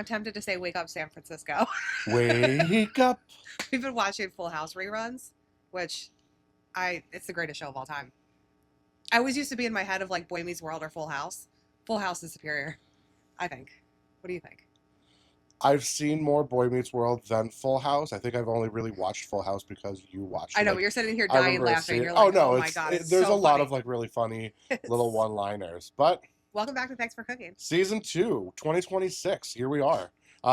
I'm tempted to say Wake Up San Francisco. Wake up. We've been watching Full House reruns, which it's the greatest show of all time. I always used to be in my head of like Boy Meets World or Full House. Full House is superior, I think. What do you think? I've seen more Boy Meets World than Full House. I think I've only really watched Full House because you watched it. I know, Like, but you're sitting here I dying remember laughing. You're oh like, no, oh my God, it's there's so a lot funny. of like really funny It's- little one-liners. But Welcome back to Thanks for Cooking. Season 2, 2026. Here we are.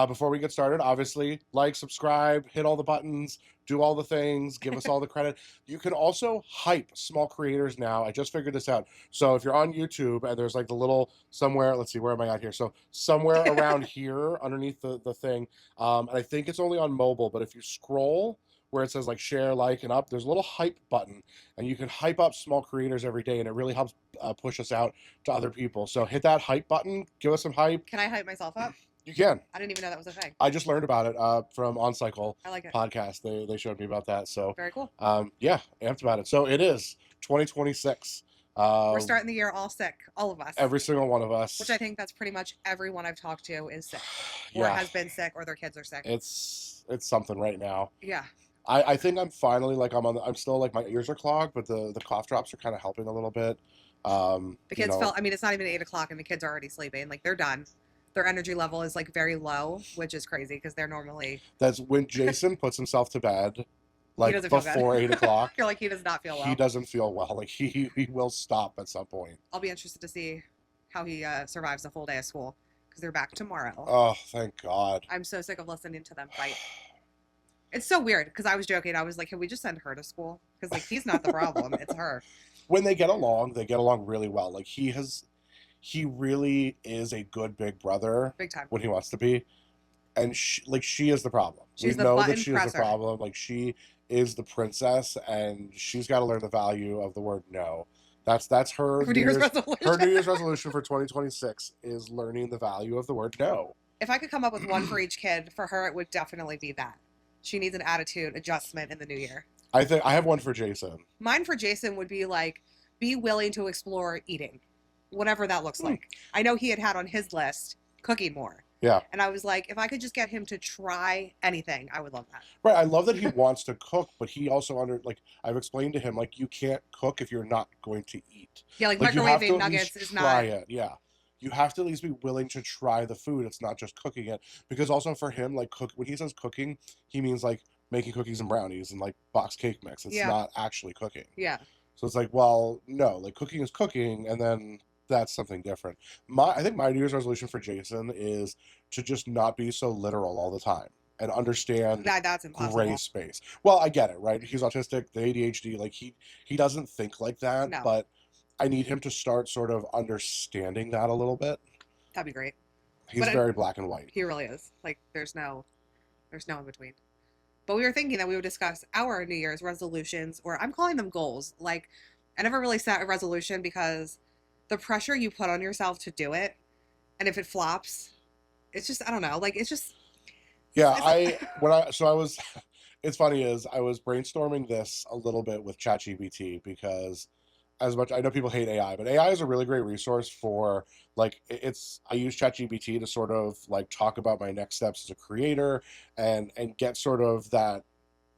Before we get started, obviously, like, subscribe, hit all the buttons, do all the things, give us all the credit. You can also hype small creators now. I just figured this out. So if you're on YouTube and there's like the little somewhere, let's see, where am I at here? So somewhere around here underneath the thing, and I think it's only on mobile, but if you scroll where it says like share, like, and up, there's a little hype button, and you can hype up small creators every day, and it really helps push us out to other people. So hit that hype button, give us some hype. Can I hype myself up? You can. I didn't even know that was a thing. I just learned about it from On Cycle I like it. podcast. They showed me about that. So very cool. Yeah, amped about it. So it is 2026. We're starting the year all sick, all of us. Every single one of us. Which I think that's pretty much everyone I've talked to is sick, yeah. or has been sick, or their kids are sick. It's something right now. Yeah. I think I'm finally like I'm still like my ears are clogged, but the cough drops are kind of helping a little bit. The kids felt. I mean, it's not even 8 o'clock, and the kids are already sleeping. Like they're done. Their energy level is like very low, which is crazy because they're normally. That's when Jason puts himself to bed, like before 8 o'clock. You're like, he does not feel well. He doesn't feel well. Like he will stop at some point. I'll be interested to see how he survives a full day of school because they're back tomorrow. Oh, thank God. I'm so sick of listening to them fight. It's so weird because I was joking. I was like, can we just send her to school? Because like he's not the problem. It's her. When they get along really well. Like he really is a good big brother. Big time. When he wants to be. And she is the problem. She's we the know button that she presser. is the problem. Like she is the princess, and she's got to learn the value of the word no. That's her New Year's resolution. Her New Year's resolution for 2026 is learning the value of the word no. If I could come up with one for each kid, for her it would definitely be that. She needs an attitude adjustment in the new year. I think I have one for Jason. Mine for Jason would be like, be willing to explore eating, whatever that looks like. I know he had on his list cooking more. Yeah. And I was like, if I could just get him to try anything, I would love that. Right. I love that he wants to cook, but he also I've explained to him, like, you can't cook if you're not going to eat. Yeah, like microwaving nuggets is not. Try it. Yeah. You have to at least be willing to try the food. It's not just cooking it. Because also for him, like when he says cooking, he means like making cookies and brownies and like box cake mix. It's not actually cooking. Yeah. So it's like, well, no, like cooking is cooking, and then that's something different. I think my New Year's resolution for Jason is to just not be so literal all the time and understand that's impossible. Gray space. Well, I get it, right? He's autistic, the ADHD, like he doesn't think like that, No. But I need him to start sort of understanding that a little bit. That'd be great. He's very black and white. He really is. Like there's no in between. But we were thinking that we would discuss our New Year's resolutions, or I'm calling them goals. Like I never really set a resolution because the pressure you put on yourself to do it, and if it flops, it's just, I don't know, like it's just. Yeah, it's funny is I was brainstorming this a little bit with ChatGPT because as much I know people hate AI, but AI is a really great resource for like I use ChatGPT to sort of like talk about my next steps as a creator and get sort of that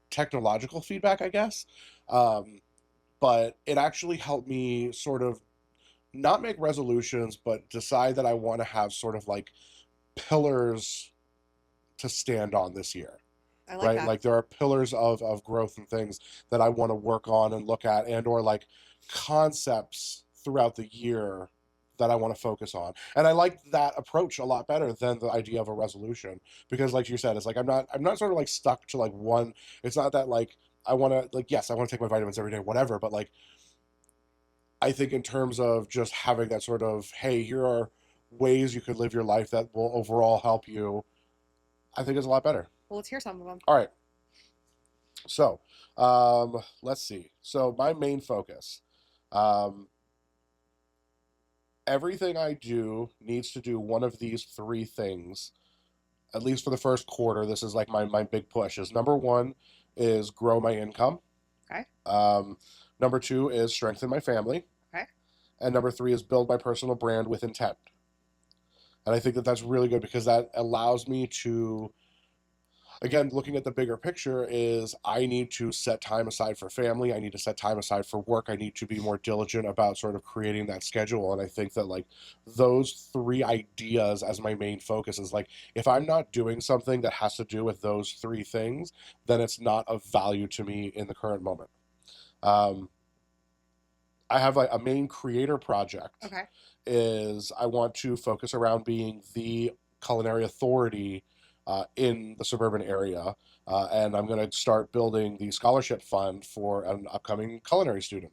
technological feedback, I guess. But it actually helped me sort of not make resolutions, but decide that I want to have sort of like pillars to stand on this year. I like that. Like there are pillars of growth and things that I want to work on and look at, and or like concepts throughout the year that I want to focus on. And I like that approach a lot better than the idea of a resolution, because like you said, it's like I'm not sort of like stuck to like one. It's not that like I want to like, yes, I want to take my vitamins every day, whatever, but like I think in terms of just having that sort of, hey, here are ways you could live your life that will overall help you, I think is a lot better. Well, let's hear some of them. All right. So, let's see. So my main focus, everything I do needs to do one of these 3 things, at least for the first quarter. This is like my big push is number 1 is grow my income. Okay. Number 2 is strengthen my family. Okay. And number 3 is build my personal brand with intent. And I think that that's really good because that allows me to, again, looking at the bigger picture, is I need to set time aside for family. I need to set time aside for work. I need to be more diligent about sort of creating that schedule. And I think that like those three ideas as my main focus is like, if I'm not doing something that has to do with those three things, then it's not of value to me in the current moment. Um, I have like a main creator project Okay. is I want to focus around being the culinary authority in the suburban area. And I'm going to start building the scholarship fund for an upcoming culinary student.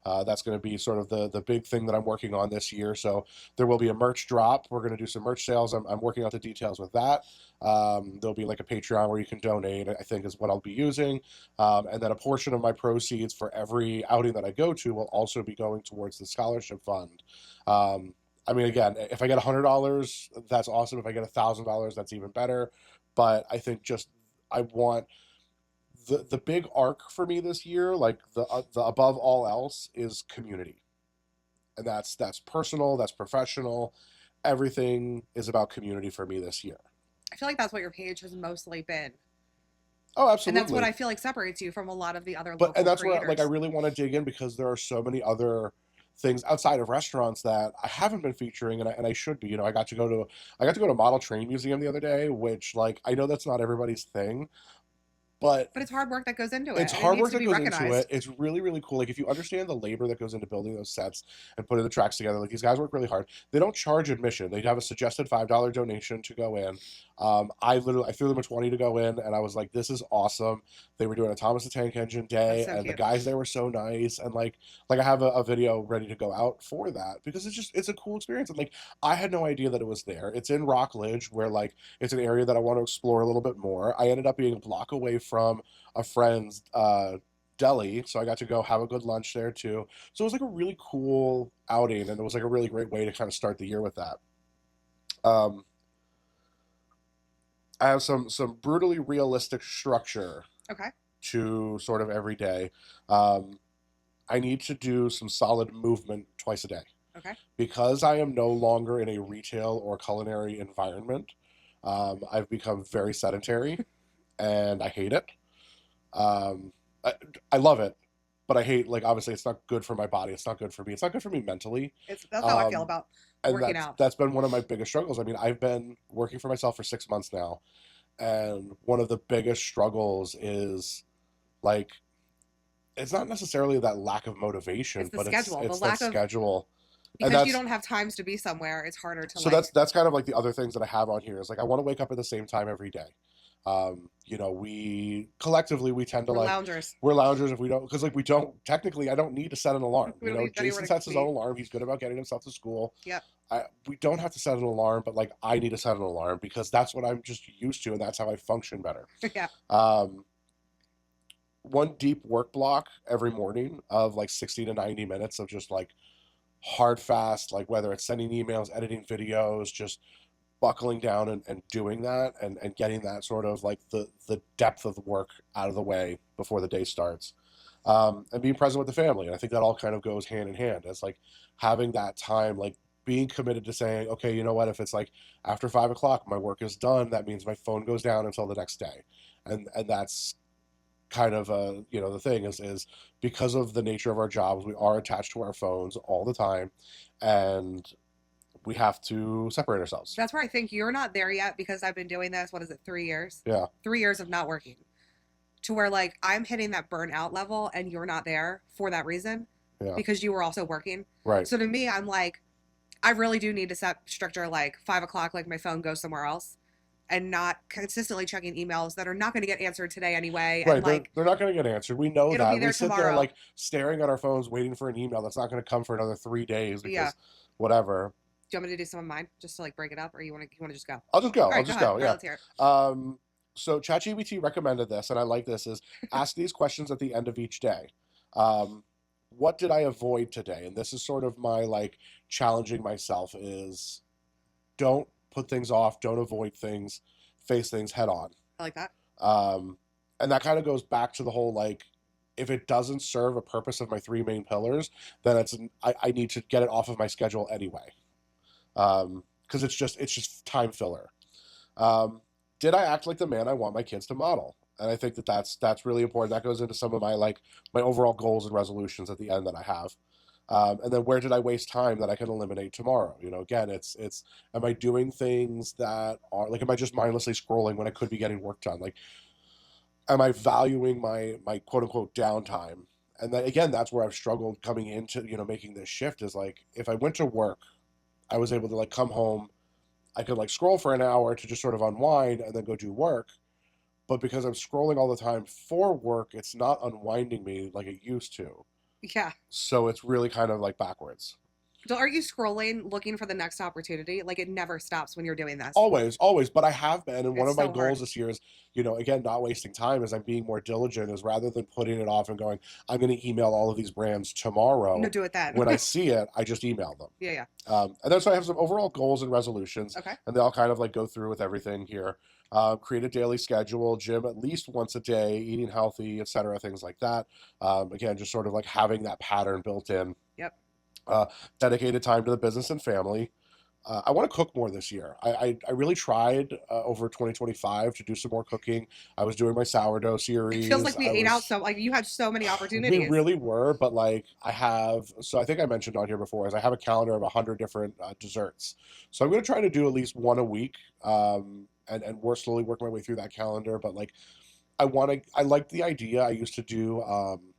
That's going to be sort of the big thing that I'm working on this year. So there will be a merch drop. We're going to do some merch sales. I'm working out the details with that. There'll be like a Patreon where you can donate, I think is what I'll be using. And then a portion of my proceeds for every outing that I go to will also be going towards the scholarship fund. Um, I mean, again, if I get $100, that's awesome. If I get $1,000, that's even better. But I think just I want the big arc for me this year, like the above all else, is community, and that's personal, that's professional. Everything is about community for me this year. I feel like that's what your page has mostly been. Oh, And that's what absolutely. I feel like separates you from a lot of the other And local that's where like I creators. really want to dig in because there are so many other things outside of restaurants that I haven't been featuring, and I should be. You know, I got to go to Model Train Museum the other day, which like I know that's not everybody's thing, but But it's hard work that goes into it it's and it hard needs work to that be goes into it. recognized. It's really, really cool. Like if you understand the labor that goes into building those sets and putting the tracks together, like these guys work really hard. They don't charge admission. They have a suggested $5 donation to go in. I threw them a 20 to go in, and I was like, "This is awesome." They were doing a Thomas the Tank Engine That's day, so and the cute. guys there were so nice. And like I have a video ready to go out for that because it's a cool experience. And like I had no idea that it was there. It's in Rockledge, where like it's an area that I want to explore a little bit more. I ended up being a block away from a friend's deli, so I got to go have a good lunch there too. So it was like a really cool outing, and it was like a really great way to kind of start the year with that. Um, I have some brutally realistic structure Okay. to sort of every day. Um, I need to do some solid movement twice a day Okay. because I am no longer in a retail or culinary environment. I've become very sedentary, and I hate it. Um, I, I love it, but I hate like obviously it's not good for my body. It's not good for me. It's not good for me mentally. That's how I feel Um, about and working out. that's been one of my biggest struggles. I mean, I've been working for myself for 6 months now, and one of the biggest struggles is like it's not necessarily that lack of It's motivation, the but schedule, the it's that lack of, schedule, and because you don't have times to be somewhere, it's harder to so like, that's kind of like the other things that I have on here is like I want to wake up at the same time every day. You know, we collectively we tend to we're like loungers. we're loungers if we don't because like we don't technically I don't need to set an alarm. We You don't know, need anywhere Jason to sets his own be. alarm. He's good about getting himself to school. Yep. We don't have to set an alarm, but like I need to set an alarm because that's what I'm just used to and that's how I function better. Yeah. Um, one deep work block every morning of like 60 to 90 minutes of just like hard fast, like whether it's sending emails, editing videos, just buckling down and doing that and getting that sort of like the depth of the work out of the way before the day starts. And being present with the family. And I think that all kind of goes hand in hand. It's like having that time, like being committed to saying, okay, you know what, if it's like after 5 o'clock, my work is done, that means my phone goes down until the next day. And that's kind of the thing is because of the nature of our jobs, we are attached to our phones all the time. And we have to separate ourselves. That's where I think you're not there yet because I've been doing this, what is it, 3 years? Yeah. 3 years of not working. To where like I'm hitting that burnout level and you're not there for that reason Yeah. because you were also working. Right. So to me, I'm like, I really do need to set stricter like 5 o'clock, like my phone goes somewhere else and not consistently checking emails that are not going to get answered today anyway. Right. And like, They're not going to get answered. We know it'll be that. We there sit there tomorrow. like staring at our phones, waiting for an email that's not going to come for another 3 days Yeah. because whatever. Do you want me to do some of mine just to like break it up, or you want to just go? I'll just go. All I'll right, go just ahead. go. All right, Yeah. let's hear it. So ChatGPT recommended this, and I like this. Is ask these questions at the end of each day. Um, what did I avoid today? And this is sort of my like challenging myself is don't put things off, don't avoid things, face things head on. I like that. Um, and that kind of goes back to the whole like, if it doesn't serve a purpose of my three main pillars, then I need to get it off of my schedule anyway. because it's just time filler. Um, did I act like the man I want my kids to model? And I think that that's really important. That goes into some of my my overall goals and resolutions at the end that I have. And then where did I waste time that I can eliminate tomorrow? You know, again, it's am I doing things that are like, am I just mindlessly scrolling when I could be getting work done? Like, am I valuing my quote unquote downtime? And then again, that's where I've struggled coming into, making this shift is like, if I went to work, I was able to like come home, I could like scroll for an hour to just sort of unwind and then go do work. But because I'm scrolling all the time for work, it's not unwinding me like it used to. Yeah. So it's really kind of like backwards. So are you scrolling looking for the next opportunity? Like it never stops when you're doing this. Always, always. But I have been, and one It's of my so goals hard. this year is, again, not wasting time as I'm being more diligent, is rather than putting it off and going, I'm going to email all of these brands No, tomorrow. do it then. When I see it, I just email them. Yeah, yeah. And then so I have some overall goals and resolutions, Okay. and they all kind of like go through with everything here. Create a daily schedule, gym at least once a day, eating healthy, etc., things like that. Again, just sort of like having that pattern built in. Yep. Uh, Dedicated time to the business and family. I want to cook more this year. I really tried over 2025 to do some more cooking. I was doing my sourdough It feels series. like we ate out so like you had so many We opportunities. really were, but like so I think I mentioned on here before, is I have a calendar of 100 different desserts. So I'm going to try to do at least one a week, and we're slowly working my way through that calendar. But like, I like the idea. I used to do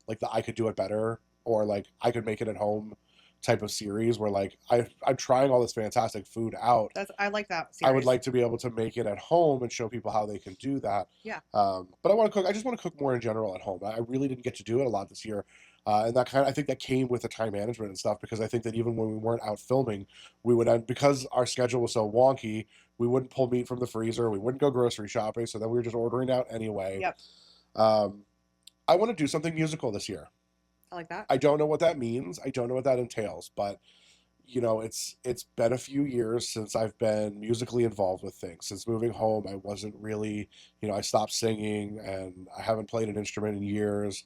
like the I could do it better, or like I could make it at home type of series where like I'm trying all this fantastic food out. I like that I would series. like to be able to make it at home and show people how they can do that. Yeah. But I want to cook. I just want to cook more in general at home. I really didn't get to do it a lot this year, and I think that came with the time management and stuff. Because I think that even when we weren't out filming, we would end because our schedule was so wonky. We wouldn't pull meat from the freezer. We wouldn't go grocery shopping. So then we were just ordering out anyway. Yep. Um, I want to do something musical this year. I like that. I don't know what that means. I don't know what that entails, but it's been a few years since I've been musically involved with things. Since moving home, I wasn't really, I stopped singing and I haven't played an instrument in years.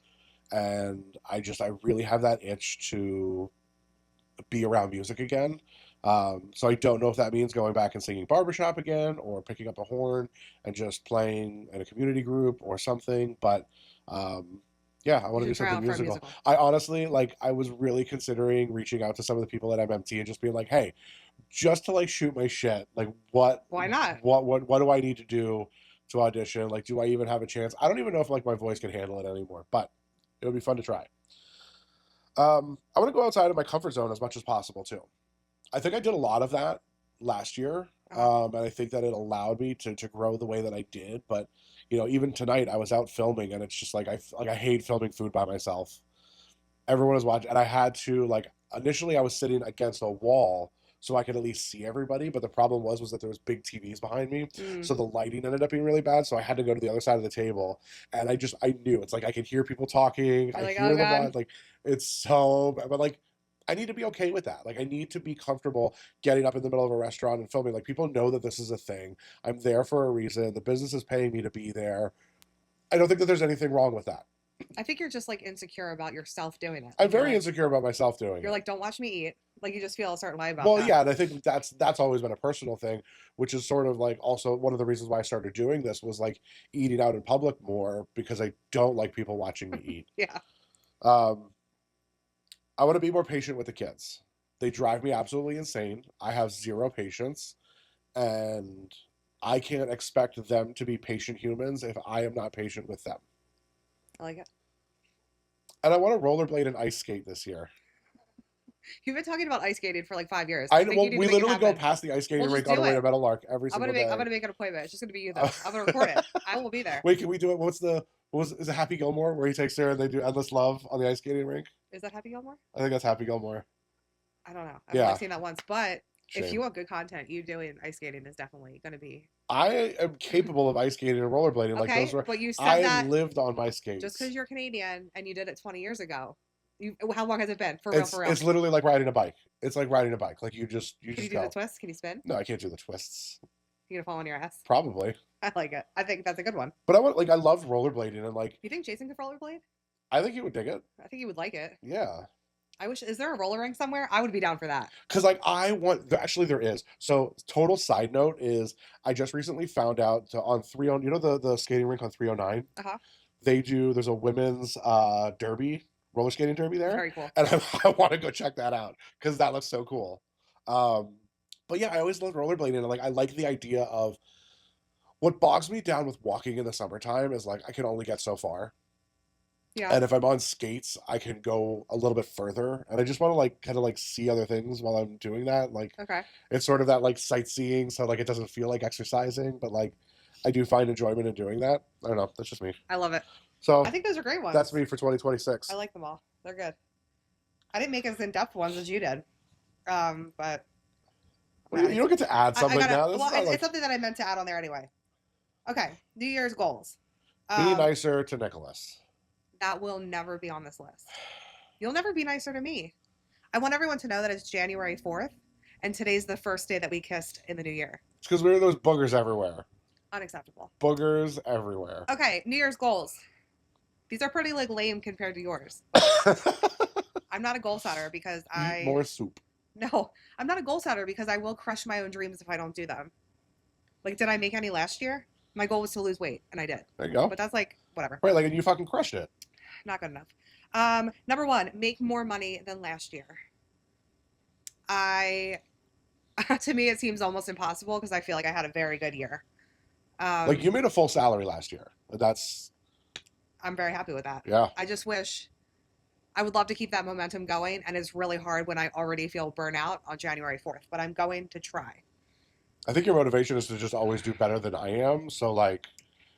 And I really have that itch to be around music again. So I don't know if that means going back and singing barbershop again or picking up a horn and just playing in a community group or something. But um, yeah, I You want to do should try something out for a musical. musical. I honestly, like, I was really considering reaching out to some of the people at MMT and just being like, hey, just to like shoot my shit, like Why not? what do I need to do to audition? Like, do I even have a chance? I don't even know if like my voice can handle it anymore, but it would be fun to try. I want to go outside of my comfort zone as much as possible too. I think I did a lot of that last year, Uh-huh. and I think that it allowed me to grow the way that I did. But even tonight, I was out filming, and it's just like I hate filming food by myself. Everyone was watching, and I had to like initially I was sitting against a wall so I could at least see everybody. But the problem was that there was big TVs behind me, Mm. so the lighting ended up being really bad. So I had to go to the other side of the table, and I knew it's like I could hear people talking, You're I like, oh hear the God. vibe, like it's so, but like. I need to be okay with that. Like, I need to be comfortable getting up in the middle of a restaurant and filming. Like, people know that this is a thing. I'm there for a reason. The business is paying me to be there. I don't think that there's anything wrong with that. I think you're just like insecure about yourself doing it. I'm Like very insecure about myself doing you're it. like, don't watch me eat. Like you just feel a certain way about Well, that. yeah, and I think that's always been a personal thing, which is sort of like also one of the reasons why I started doing this was like eating out in public more because I don't like people watching me eat. Yeah. Um, I want to be more patient with the kids. They drive me absolutely insane. I have zero patience, and I can't expect them to be patient humans if I am not patient with them. I like it. And I want to rollerblade and ice skate this year. You've been talking about ice skating for like 5 years. I I think you well, need we to make it literally go happen. past the ice skating We'll just rink on the do way to it. Meadowlark every single I'm day. gonna make an appointment. It's just gonna be you though. I'm gonna record it. I will be there. Wait, can we do it? Is it Happy Gilmore where he takes her and they do endless love on the ice skating rink? Is that Happy Gilmore? I think that's Happy Gilmore. I don't know. I've Yeah, only seen that once. But if you shame. want good content, you doing ice skating is definitely gonna be I am capable of ice skating and rollerblading. Like those okay. were. But you said I that lived on my just skates. because you're Canadian and you did it 20 years ago. You how long has it been? For real, It's for real. it's literally like riding a bike. It's like riding a bike. Like you Can you just do the go. twist? Can you spin? No, I can't do the twists. You gonna fall on your ass? Probably, I like it. I think that's a good one. but I love rollerblading and like You think Jason could rollerblade? I think he would dig it. I think he would like it. Yeah. I wish, is there a roller rink somewhere? I would be down for that. Because like I want actually there is. So total side note is I just recently found out on 30, you know the skating rink on 309? Uh-huh. There's a women's derby, roller skating derby there. Very cool. And I want to go check that out because that looks so cool. Um, but yeah, I always loved rollerblading, and like I like the idea of what bogs me down with walking in the summertime is like I can only get so far. Yeah. And if I'm on skates, I can go a little bit further. And I just want to like kind of like see other things while I'm doing that. Like Okay. it's sort of that like sightseeing, so like it doesn't feel like exercising, but like I do find enjoyment in doing that. I don't know, that's just me. I love it. So I think those are great that's ones. me for 2026. I like them all. They're good. I didn't make as in-depth ones as you did. But Well, you don't get to add I something gotta, now. This well, is not it's like something that I meant to add on there anyway. Okay. New Year's goals. be nicer to Nicholas. That will never be on this list. You'll never be nicer to me. I want everyone to know that it's January 4th, and today's the first day that we kissed in the new year. It's because there are those boogers everywhere. Unacceptable. Boogers everywhere. Okay, New Year's goals. These are pretty like lame compared to yours. I'm not a goal setter because Eat more soup. No, I'm not a goal setter because I will crush my own dreams if I don't do them. Like, did I make any last year? My goal was to lose weight, and I did. There you go. But that's like whatever. Right, like and you fucking crushed it. Not good enough. Number one, make more money than last year. I to me it seems almost impossible because I feel like I had a very good year. Like you made a full salary last year. That's I'm very happy with that. yeah. I just wish I would love to keep that momentum going, and it's really hard when I already feel burnout on January 4th, but I'm going to try. I think your motivation is to just always do better than I am. So like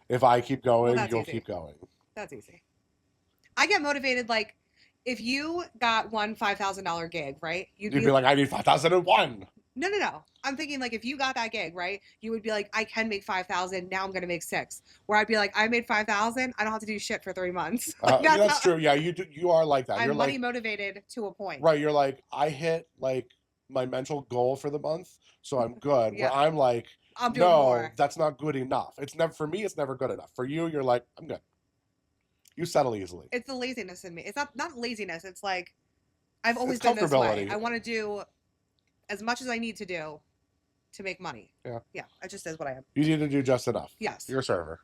if I keep going, Well, you'll easy. keep going. That's easy. I get motivated like if you got one $5,000 gig, right? You'd be like, I need 5,001. No. I'm thinking like if you got that gig, right? You would be like, I can make 5,000. Now I'm gonna make 6. Where I'd be like, I made 5,000. I don't have to do shit for 3 months. Like, that's true. Yeah, you do. You are like that. I'm You're money like motivated to a point. right. You're like I hit like my mental goal for the month, so I'm good. Yeah. Where I'm like, I'm doing no, more. that's not good enough. It's never for me. It's never good enough. For you, you're like, I'm good. You settle easily. It's the laziness in me. It's not laziness. It's like I've always It's been this way. comfortability. I want to do as much as I need to do to make money. Yeah. Yeah. It just is what I am. You need to do just enough. Yes. You're a server.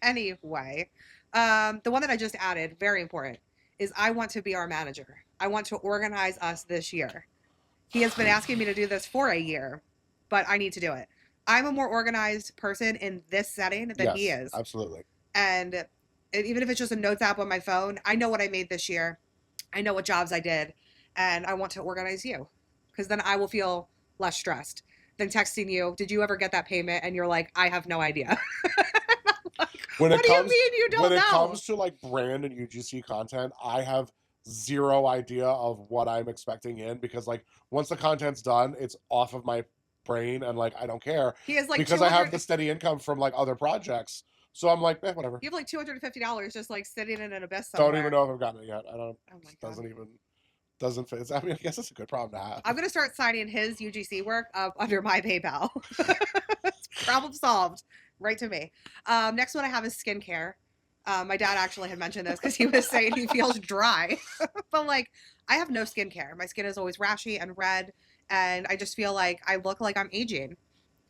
Anyway, the one that I just added, very important, is I want to be our manager. I want to organize us this year. He has been asking me to do this for a year, but I need to do it. I'm a more organized person in this setting than he is. Absolutely. And even if it's just a notes app on my phone, I know what I made this year. I know what jobs I did. And I want to organize you because then I will feel less stressed than texting you, did you ever get that payment? And you're like, I have no idea. Like, what do you mean you don't know? When it comes to like brand and UGC content, I have zero idea of what I'm expecting in because like once the content's done, it's off of my brain and like I don't care. He is like because I have the steady income from like other projects. So I'm like, whatever. You have like $250 just like sitting in an abyss somewhere. Don't even know if I've gotten it yet. I don't. Oh my God. Doesn't fit. I mean, I guess it's a good problem to have. I'm gonna start signing his UGC work up under my PayPal. Problem solved. Right to me. Next one I have is skincare. My dad actually had mentioned this because he was saying he feels dry, but like I have no skincare. My skin is always rashy and red, and I just feel like I look like I'm aging.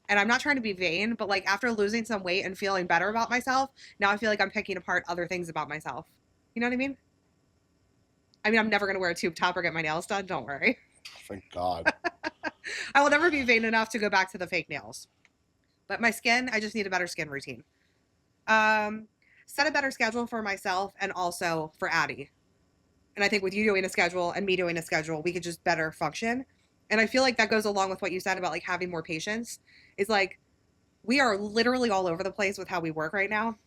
And I'm not trying to be vain, but like after losing some weight and feeling better about myself, now I feel like I'm picking apart other things about myself. You know what I mean? I mean, I'm never going to wear a tube top or get my nails done. Don't worry. Thank God. I will never be vain enough to go back to the fake nails. But my skin, I just need a better skin routine. Set a better schedule for myself and also for Addie. And I think with you doing a schedule and me doing a schedule, we could just better function. And I feel like that goes along with what you said about like having more patience. Is like we are literally all over the place with how we work right now.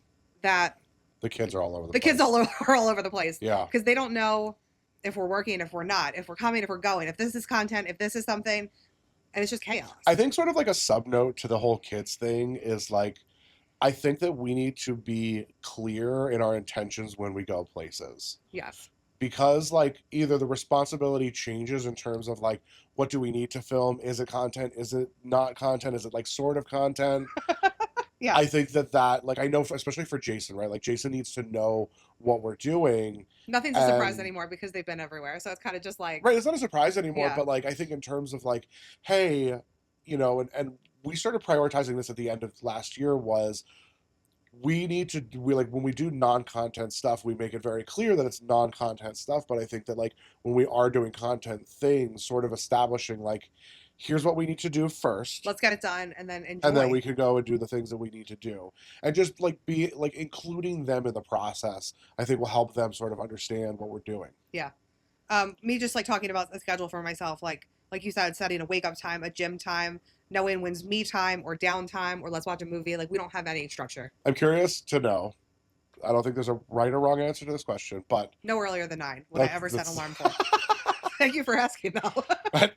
That the kids are all over the place. Kids are all over the place. Yeah. Because they don't know if we're working, if we're not, if we're coming, if we're going, if this is content, if this is something, and it's just chaos. I think sort of like a sub note to the whole kids thing is like, I think that we need to be clear in our intentions when we go places. Yes. Because like either the responsibility changes in terms of like, what do we need to film? Is it content? Is it not content? Is it like sort of content? Yeah. I think that like I know especially for Jason, right? Like Jason needs to know what we're doing, Nothing's a surprise and anymore because they've been everywhere. So it's kind of just like, right, it's not a surprise anymore. yeah, But like I think in terms of like, hey, and we started prioritizing this at the end of last year was we like when we do non-content stuff we make it very clear that it's non-content stuff, but I think that like when we are doing content things sort of establishing like here's what we need to do first, let's get it done and then and then enjoy. we could go and do the things that we need to do, and just like be like including them in the process I think will help them sort of understand what we're doing. Yeah. Me just like talking about the schedule for myself, like you said, setting a wake up time, a gym time, knowing when's me time or downtime or let's watch a movie. Like we don't have any structure. I'm curious to know, I don't think there's a right or wrong answer to this question, but No earlier than 9 would I that's, ever set an that's alarm for. Thank you for asking though.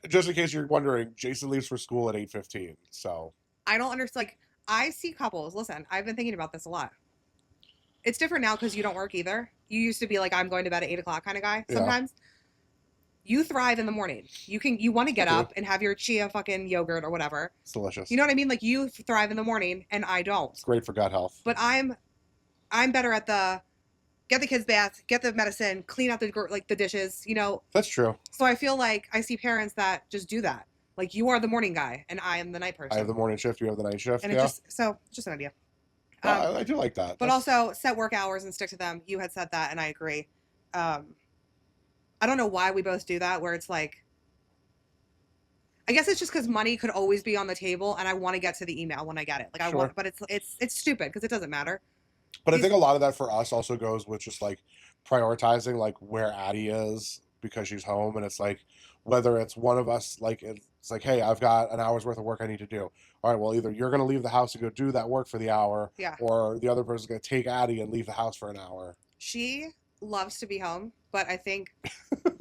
just in case you're wondering, Jason leaves for school at 8:15, so I don't understand. Like I see couples. Listen, I've been thinking about this a lot. It's different now because you don't work either. You used to be like I'm going to bed at 8 o'clock kind of guy. yeah, Sometimes you thrive in the morning. You want to I get do. up and have your chia fucking yogurt or whatever. It's delicious. You know what I mean? Like you thrive in the morning and I don't. It's great for gut health. But I'm better at the get the kids bath, get the medicine, clean out the dishes, That's true. So I feel like I see parents that just do that. Like you are the morning guy and I am the night I have person. the morning shift, you have the night shift. And Yeah, it's just an idea. no, Um, I do like that. but also set work hours and stick to them. You had said that and I agree. Um, I don't know why we both do that where it's like I guess it's just because money could always be on the table, and I want to get to the email when I get it. Like I Sure. want, but it's stupid because it doesn't matter. But I These, think a lot of that for us also goes with just like prioritizing like where Addie is because she's home, and it's like whether it's one of us like it's like, hey, I've got an hour's worth of work I need to do. All right, well, either you're going to leave the house and go do that work for the hour, yeah, or the other person's going to take Addie and leave the house for an hour. she loves to be home, but I think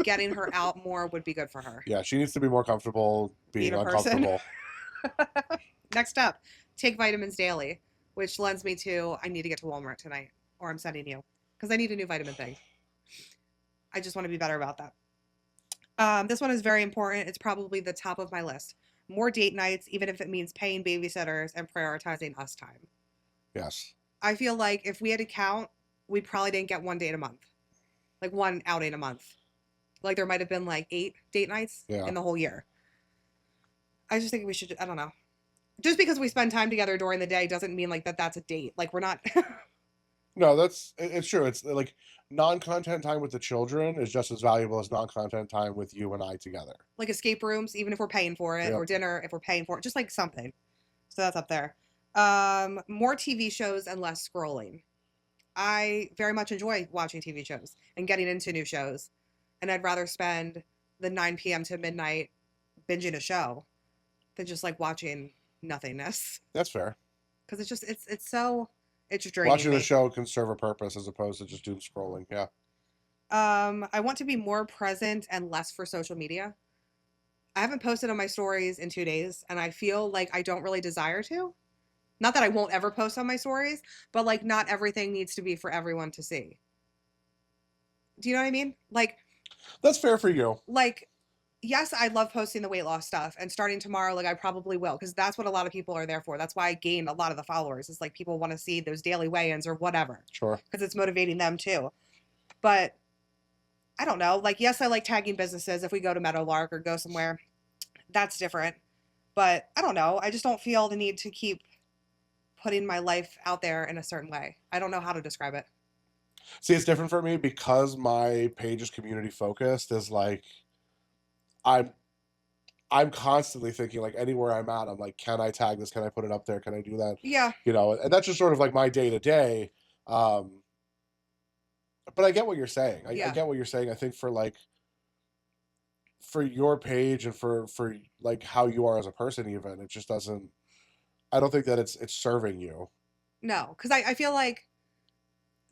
getting her out more would be good for her. Yeah, she needs to be more comfortable being Being a person. uncomfortable. Next up, take vitamins daily, which lends me to I need to get to Walmart tonight, or I'm sending you because I need a new vitamin thing. I just want to be better about that. This one is very important. It's probably the top of my list. More date nights, even if it means paying babysitters and prioritizing us time. Yes. I feel like if we had to count, we probably didn't get one date a month, like one outing a month. Like there might have been like 8 date nights Yeah. in the whole year. I just think we should. I don't know. Just because we spend time together during the day doesn't mean like that's a date. Like we're not. No, it's true. It's like non-content time with the children is just as valuable as non-content time with you and I together. Like escape rooms, even if we're paying for it, Yep. or dinner if we're paying for it, just like something. So that's up there. More TV shows and less scrolling. I very much enjoy watching TV shows and getting into new shows, and I'd rather spend the 9 p.m. to midnight binging a show than just like watching nothingness That's fair. because it's draining Watching me. the show can serve a purpose as opposed to just doom scrolling. Yeah. I want to be more present and less for social media. I haven't posted on my stories in 2 days, and I feel like I don't really desire to. Not that I won't ever post on my stories, but like not everything needs to be for everyone to see. Do you know what I mean? That's fair for you. Like, yes, I love posting the weight loss stuff, and starting tomorrow, like I probably will, because that's what a lot of people are there for. That's why I gained a lot of the followers. It's like people want to see those daily weigh-ins or whatever, Sure. because it's motivating them too. But I don't know. Like, yes, I like tagging businesses if we go to Meadowlark or go somewhere. That's different. But I don't know. I just don't feel the need to keep putting my life out there in a certain way. I don't know how to describe it. See, it's different for me because my page is community focused. Is like I'm I'm constantly thinking like anywhere I'm at, I'm like, can I tag this? Can I put it up there? Can I do that? Yeah. And that's just sort of like my day to day. But I get what you're saying. I Yeah. get what you're saying. I think for like for your page and for like how you are as a person, even it just doesn't. I don't think that it's serving you. No, because I feel like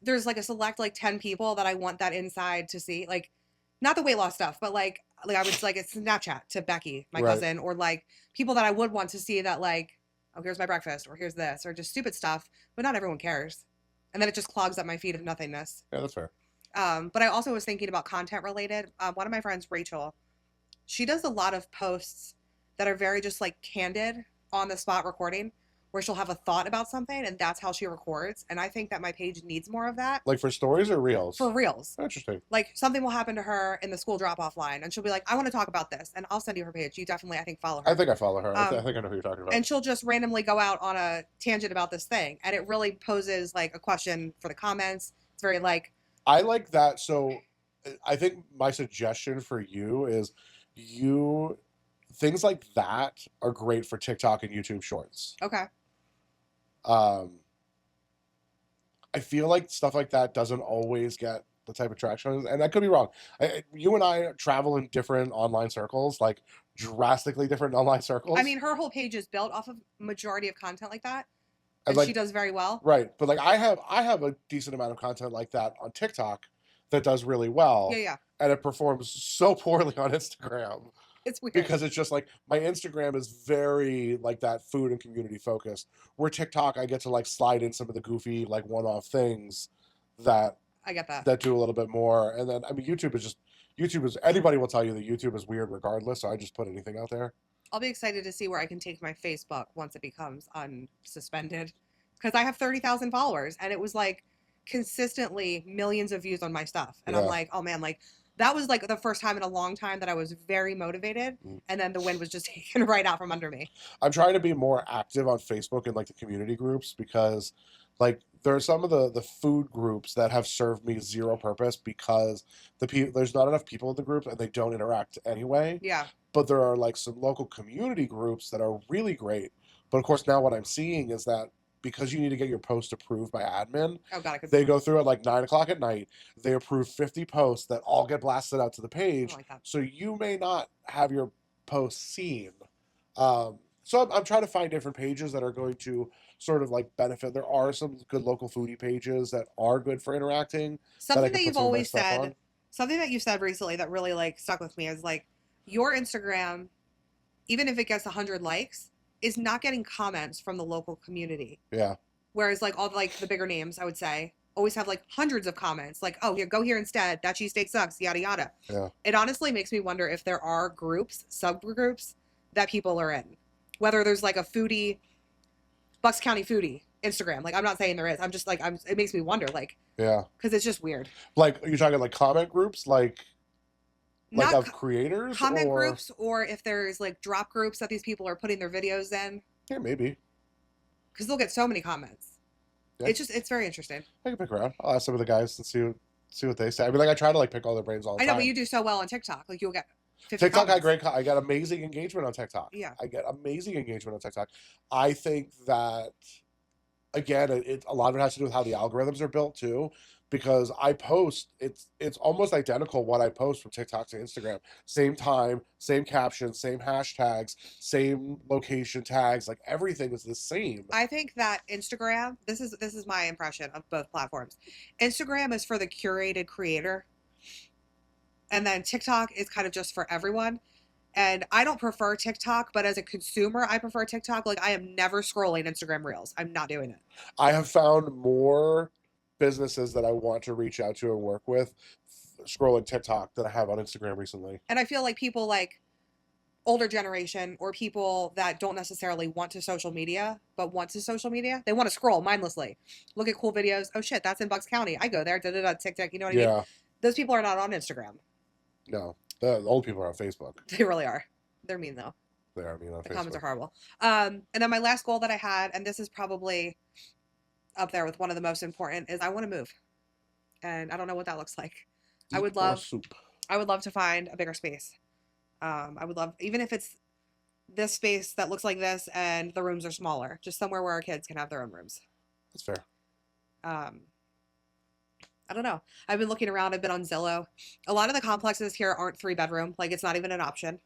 there's like a select like 10 people that I want that inside to see. Like, not the weight loss stuff, but like I would like it's Snapchat to Becky, my Right. cousin, or like people that I would want to see that like, oh, here's my breakfast, or here's this, or just stupid stuff. But not everyone cares. And then it just clogs up my feed of nothingness. Yeah, that's fair. But I also was thinking about content related. One of my friends, Rachel, she does a lot of posts that are very just like candid on the spot recording, where she'll have a thought about something and that's how she records. And I think that my page needs more of that Like for stories or reels? for reels. Interesting. Like something will happen to her in the school drop off line and she'll be like, I want to talk about this. And I'll send you her page. You definitely, I think, follow I her. think I follow her. I Um, think I know who you're talking about. and she'll just randomly go out on a tangent about this thing. And it really poses like a question for the comments. It's very like, I like that. So I think my suggestion for you is you things like that are great for TikTok and YouTube Shorts. okay. Um, I feel like stuff like that doesn't always get the type of traction, and I could be wrong. You and I travel in different online circles, like drastically different online circles. I mean, her whole page is built off of majority of content like that. And And she like, does very well. right, but like I have a decent amount of content like that on TikTok that does really well, Yeah, yeah. and it performs so poorly on Instagram. It's weird. Because it's just like my Instagram is very like that food and community focused. Where TikTok, I get to like slide in some of the goofy like one-off things that I get that. that do a little bit more. And then I mean, YouTube is anybody will tell you that YouTube is weird regardless. So I just put anything out there. I'll be excited to see where I can take my Facebook once it becomes unsuspended. Because I have 30,000 followers and it was like consistently millions of views on my stuff. And I'm Yeah. like, oh man, like that was like the first time in a long time that I was very motivated. Mm. And then the wind was just taken right out from under me. I'm trying to be more active on Facebook and like the community groups because like there are some of the food groups that have served me zero purpose because there's not enough people in the group and they don't interact anyway. Yeah. But there are like some local community groups that are really great. But of course now what I'm seeing is that because you need to get your post approved by admin, Oh god, I could they go through at like 9 o'clock at night. They approve 50 posts that all get blasted out to the I page. don't like that. So you may not have your post seen. So I'm trying to find different pages that are going to sort of like benefit. There are some good local foodie pages that are good for interacting. Something can that put you've some of my always stuff said, on. something that you said recently that really like stuck with me is like your Instagram, even if it gets 100 likes, is not getting comments from the local community. Yeah. Whereas like all like the bigger names, I would say, always have like hundreds of comments, like, oh, here, go here instead. That cheesesteak sucks, yada yada. Yeah. It honestly makes me wonder if there are groups, subgroups that people are in. Whether there's like a foodie, Bucks County foodie Instagram. Like I'm not saying there is. I'm just like it makes me wonder, like, Yeah. because it's just weird. Like you're talking like comment groups, like Not of creators, comment or groups, or if there's like drop groups that these people are putting their videos in, yeah, maybe. because they'll get so many comments. Yeah. It's very interesting. I can pick around. I'll ask some of the guys and see what they say. I mean, like I try to like pick all their brains all the I know, time. but you do so well on TikTok. Like you'll get 50 TikTok, comments. I got amazing engagement on TikTok. Yeah. I get amazing engagement on TikTok. I think that again, a lot of it has to do with how the algorithms are built too. Because I post, it's almost identical what I post from TikTok to Instagram. Same time, same captions, same hashtags, same location tags. Like everything is the same. I think that Instagram, this is my impression of both platforms. Instagram is for the curated creator, and then TikTok is kind of just for everyone. And I don't prefer TikTok, but as a consumer, I prefer TikTok. Like I am never scrolling Instagram Reels. I'm not doing it. I have found more businesses that I want to reach out to and work with scrolling TikTok than I have on Instagram recently. And I feel like people like older generation or people that don't necessarily want to social media, but want to social media, they want to scroll mindlessly. Look at cool videos. Oh shit, that's in Bucks County. I go there, da da da, TikTok, you know what I mean? Yeah. Those people are not on Instagram. No. The old people are on Facebook. They really are. They're mean though. They are mean on The Facebook. comments are horrible. And then my last goal that I had, and this is probably up there with one of the most important, is I want to move. And I don't know what that looks like. I would love to find a bigger space. I would love, even if it's this space that looks like this and the rooms are smaller, just somewhere where our kids can have their own rooms. That's fair. I don't know. I've been looking around. I've been on Zillow. A lot of the complexes here aren't 3-bedroom. Like it's not even an option.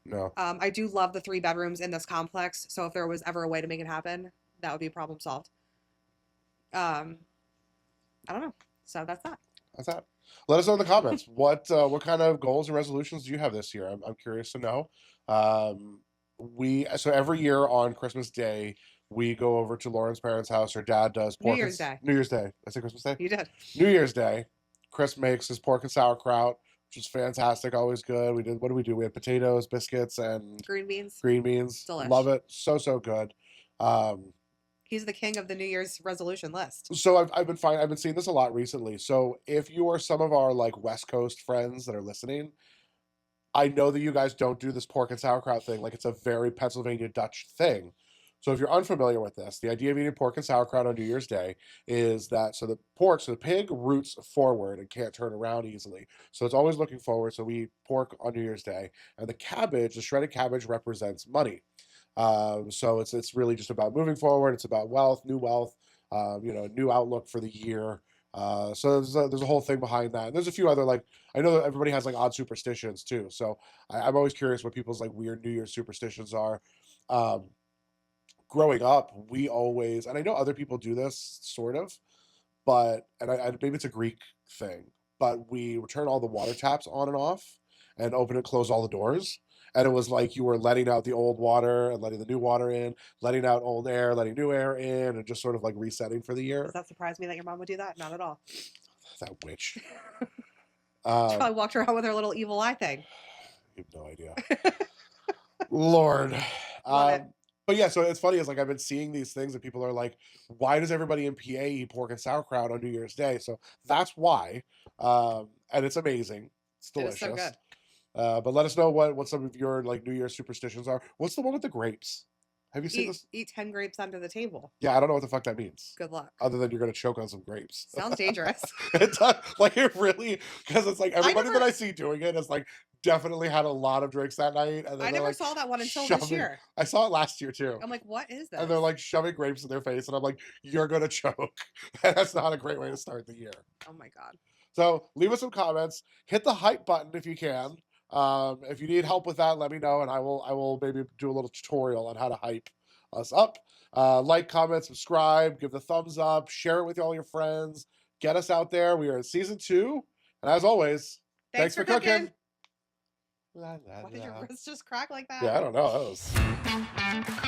No. I do love the 3 bedrooms in this complex. So if there was ever a way to make it happen, that would be problem solved. I don't know. So that's that. That's that. Let us know in the comments what kind of goals and resolutions do you have this year? I'm curious to know. So every year on Christmas Day we go over to Lauren's parents' house. Her dad does New Year's Day. New Year's Day. I say Christmas Day. You did. New Year's Day. Chris makes his pork and sauerkraut, which is fantastic. Always good. What did we do? We had potatoes, biscuits, and Green beans. green beans. Delish. Love it. So good. He's the king of the New Year's resolution list. So I've been seeing this a lot recently. So if you are some of our like West Coast friends that are listening, I know that you guys don't do this pork and sauerkraut thing. Like it's a very Pennsylvania Dutch thing. So if you're unfamiliar with this, the idea of eating pork and sauerkraut on New Year's Day is that so the pig roots forward and can't turn around easily. So it's always looking forward. So we eat pork on New Year's Day, and the cabbage, the shredded cabbage, represents money. So it's really just about moving forward. It's about wealth, new outlook for the year. So there's a whole thing behind that. And there's a few other like I know that everybody has like odd superstitions too. So I'm always curious what people's like weird New Year's superstitions are. Um, Growing up, we always, and I know other people do this sort of, but maybe it's a Greek thing, but we would turn all the water taps on and off, and open and close all the doors. And it was like you were letting out the old water and letting the new water in, letting out old air, letting new air in, and just sort of like resetting for the Does year. that surprise me that your mom would do that? Not at all. That witch. She Um, probably walked around with her little evil eye thing. you have no idea. Lord. Love it. But yeah, so it's funny. It's like I've been seeing these things, and people are like, "Why does everybody in PA eat pork and sauerkraut on New Year's Day?" So that's why, and it's amazing. It's It is so delicious. good. But let us know what some of your like New Year's superstitions are. What's the one with the grapes? Have you seen Eat this? eat 10 grapes under the table. Yeah, I don't know what the fuck that means. Good luck. Other than you're gonna choke on some grapes. Sounds dangerous. It does, like it really, because it's like everybody that never- I see doing it is like definitely had a lot of drinks that night, and then I they're never like saw that one until this shoving. year. I saw it last year too. I'm like, what is this? And they're like shoving grapes in their face, and I'm like, you're gonna choke. And that's not a great way to start the year. Oh my God. So leave us some comments. Hit the hype button if you can. If you need help with that, let me know, and I will maybe do a little tutorial on how to hype us up. Like, comment, subscribe, give the thumbs up, share it with all your friends. Get us out there. We are in season 2, and as always, thanks for cooking. La, la, Why did your la. wrist just crack like that? Yeah, I don't know. That was